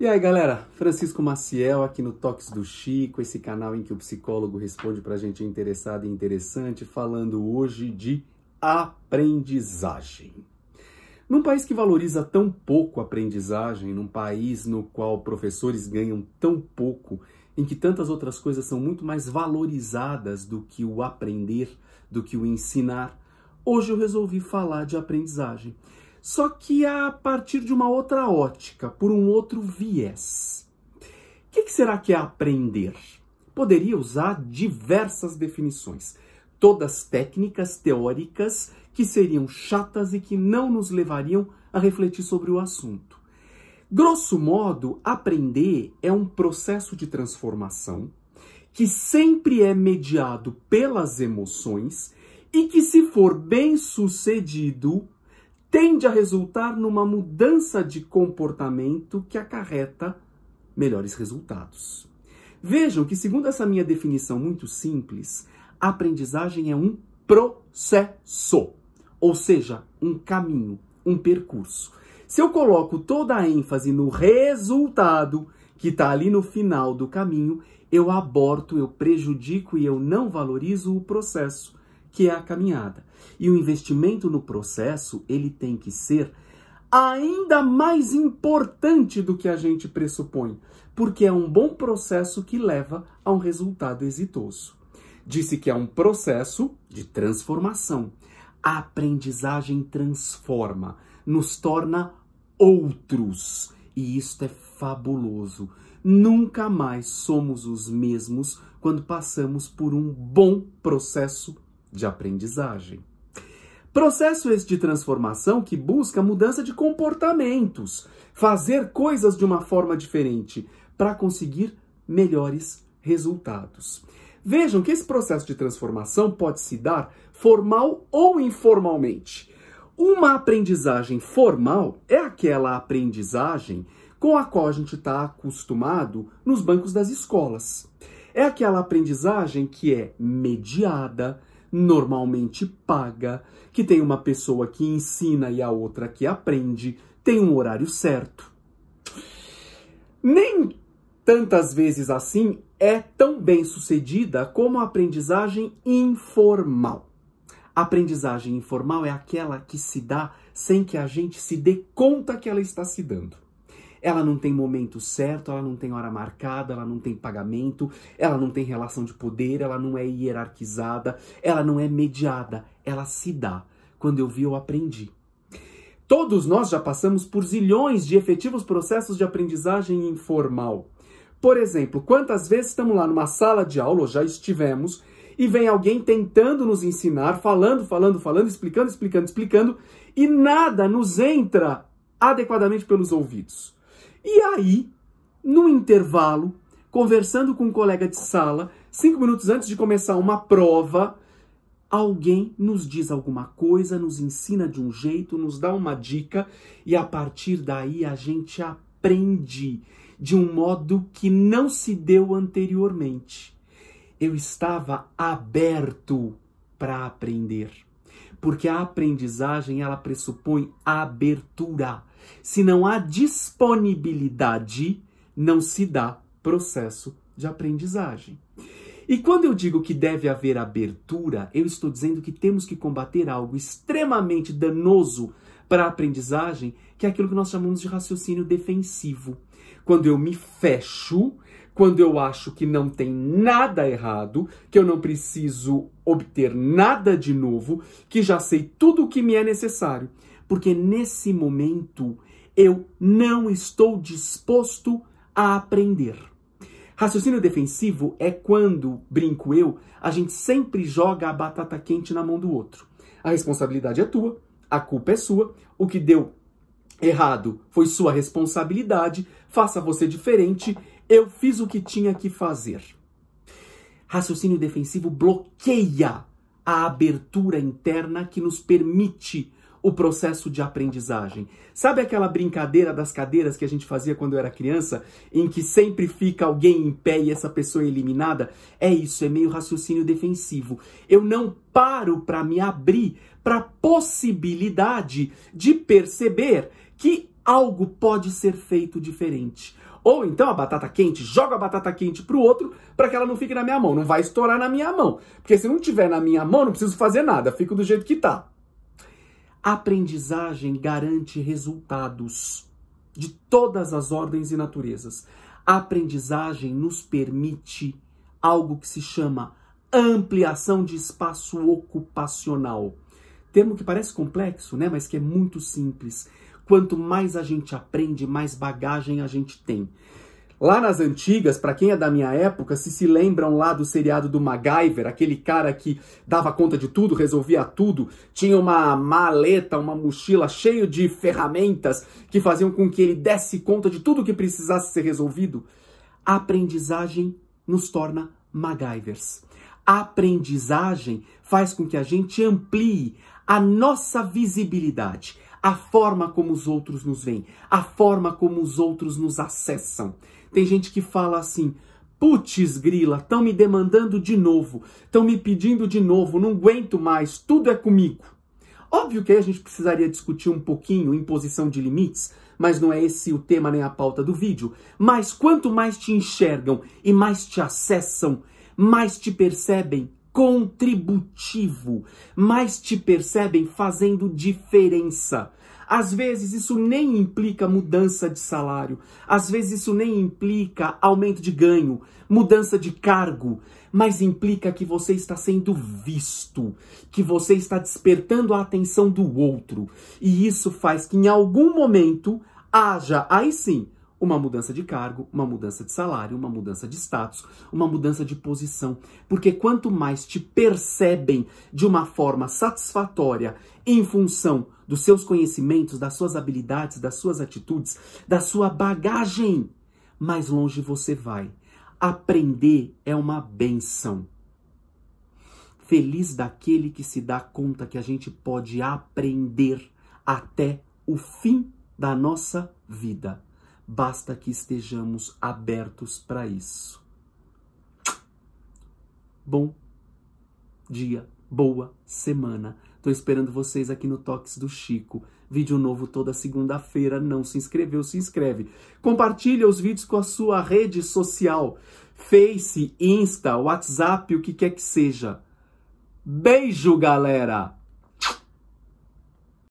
E aí, galera, Francisco Maciel aqui no Toques do Chico, esse canal em que o psicólogo responde pra gente interessado e interessante, falando hoje de aprendizagem. Num país que valoriza tão pouco a aprendizagem, num país no qual professores ganham tão pouco, em que tantas outras coisas são muito mais valorizadas do que o aprender, do que o ensinar, hoje eu resolvi falar de aprendizagem. Só que a partir de uma outra ótica, por um outro viés. O que será que é aprender? Poderia usar diversas definições, todas técnicas, teóricas, que seriam chatas e que não nos levariam a refletir sobre o assunto. Grosso modo, aprender é um processo de transformação que sempre é mediado pelas emoções e que, se for bem sucedido, tende a resultar numa mudança de comportamento que acarreta melhores resultados. Vejam que, segundo essa minha definição muito simples, a aprendizagem é um processo, ou seja, um caminho, um percurso. Se eu coloco toda a ênfase no resultado que está ali no final do caminho, eu aborto, eu prejudico e eu não valorizo o processo, que é a caminhada. E o investimento no processo, ele tem que ser ainda mais importante do que a gente pressupõe, porque é um bom processo que leva a um resultado exitoso. Disse que é um processo de transformação. A aprendizagem transforma, nos torna outros. E isto é fabuloso. Nunca mais somos os mesmos quando passamos por um bom processo de aprendizagem. Processo esse de transformação que busca mudança de comportamentos, fazer coisas de uma forma diferente para conseguir melhores resultados. Vejam que esse processo de transformação pode se dar formal ou informalmente. Uma aprendizagem formal é aquela aprendizagem com a qual a gente está acostumado nos bancos das escolas. É aquela aprendizagem que é mediada, normalmente paga, que tem uma pessoa que ensina e a outra que aprende, tem um horário certo. Nem tantas vezes assim é tão bem sucedida como a aprendizagem informal. A aprendizagem informal é aquela que se dá sem que a gente se dê conta que ela está se dando. Ela não tem momento certo, ela não tem hora marcada, ela não tem pagamento, ela não tem relação de poder, ela não é hierarquizada, ela não é mediada, ela se dá. Quando eu vi, eu aprendi. Todos nós já passamos por zilhões de efetivos processos de aprendizagem informal. Por exemplo, quantas vezes estamos lá numa sala de aula, ou já estivemos, e vem alguém tentando nos ensinar, falando, explicando, e nada nos entra adequadamente pelos ouvidos. E aí, no intervalo, conversando com um colega de sala, 5 minutos antes de começar uma prova, alguém nos diz alguma coisa, nos ensina de um jeito, nos dá uma dica, e a partir daí a gente aprende de um modo que não se deu anteriormente. Eu estava aberto para aprender, porque a aprendizagem ela pressupõe abertura. Se não há disponibilidade, não se dá processo de aprendizagem. E quando eu digo que deve haver abertura, eu estou dizendo que temos que combater algo extremamente danoso para a aprendizagem, que é aquilo que nós chamamos de raciocínio defensivo. Quando eu me fecho, quando eu acho que não tem nada errado, que eu não preciso obter nada de novo, que já sei tudo o que me é necessário. Porque nesse momento eu não estou disposto a aprender. Raciocínio defensivo é quando, brinco eu, a gente sempre joga a batata quente na mão do outro. A responsabilidade é tua, a culpa é sua, o que deu errado foi sua responsabilidade, faça você diferente, eu fiz o que tinha que fazer. Raciocínio defensivo bloqueia a abertura interna que nos permite o processo de aprendizagem. Sabe aquela brincadeira das cadeiras que a gente fazia quando eu era criança, em que sempre fica alguém em pé e essa pessoa é eliminada? É isso, é meio raciocínio defensivo. Eu não paro para me abrir para a possibilidade de perceber que algo pode ser feito diferente. Ou então a batata quente, joga a batata quente pro outro para que ela não fique na minha mão. Não vai estourar na minha mão. Porque se não tiver na minha mão, não preciso fazer nada. Fico do jeito que tá. Aprendizagem garante resultados de todas as ordens e naturezas. A aprendizagem nos permite algo que se chama ampliação de espaço ocupacional. Termo que parece complexo, né? Mas que é muito simples. Quanto mais a gente aprende, mais bagagem a gente tem. Lá nas antigas, para quem é da minha época, se lembram lá do seriado do MacGyver, aquele cara que dava conta de tudo, resolvia tudo, tinha uma maleta, uma mochila cheia de ferramentas que faziam com que ele desse conta de tudo que precisasse ser resolvido. A aprendizagem nos torna MacGyvers. A aprendizagem faz com que a gente amplie a nossa visibilidade, a forma como os outros nos veem, a forma como os outros nos acessam. Tem gente que fala assim, putz grila, estão me demandando de novo, estão me pedindo de novo, não aguento mais, tudo é comigo. Óbvio que aí a gente precisaria discutir um pouquinho imposição de limites, mas não é esse o tema nem a pauta do vídeo. Mas quanto mais te enxergam e mais te acessam, mais te percebem contributivo, mais te percebem fazendo diferença. Às vezes isso nem implica mudança de salário, às vezes isso nem implica aumento de ganho, mudança de cargo, mas implica que você está sendo visto, que você está despertando a atenção do outro. E isso faz que em algum momento haja, aí sim, uma mudança de cargo, uma mudança de salário, uma mudança de status, uma mudança de posição. Porque quanto mais te percebem de uma forma satisfatória em função dos seus conhecimentos, das suas habilidades, das suas atitudes, da sua bagagem, mais longe você vai. Aprender é uma bênção. Feliz daquele que se dá conta que a gente pode aprender até o fim da nossa vida. Basta que estejamos abertos para isso. Bom dia, boa semana. Tô esperando vocês aqui no Toques do Chico. Vídeo novo toda segunda-feira. Não se inscreveu, se inscreve. Compartilha os vídeos com a sua rede social. Face, Insta, WhatsApp, o que quer que seja. Beijo, galera!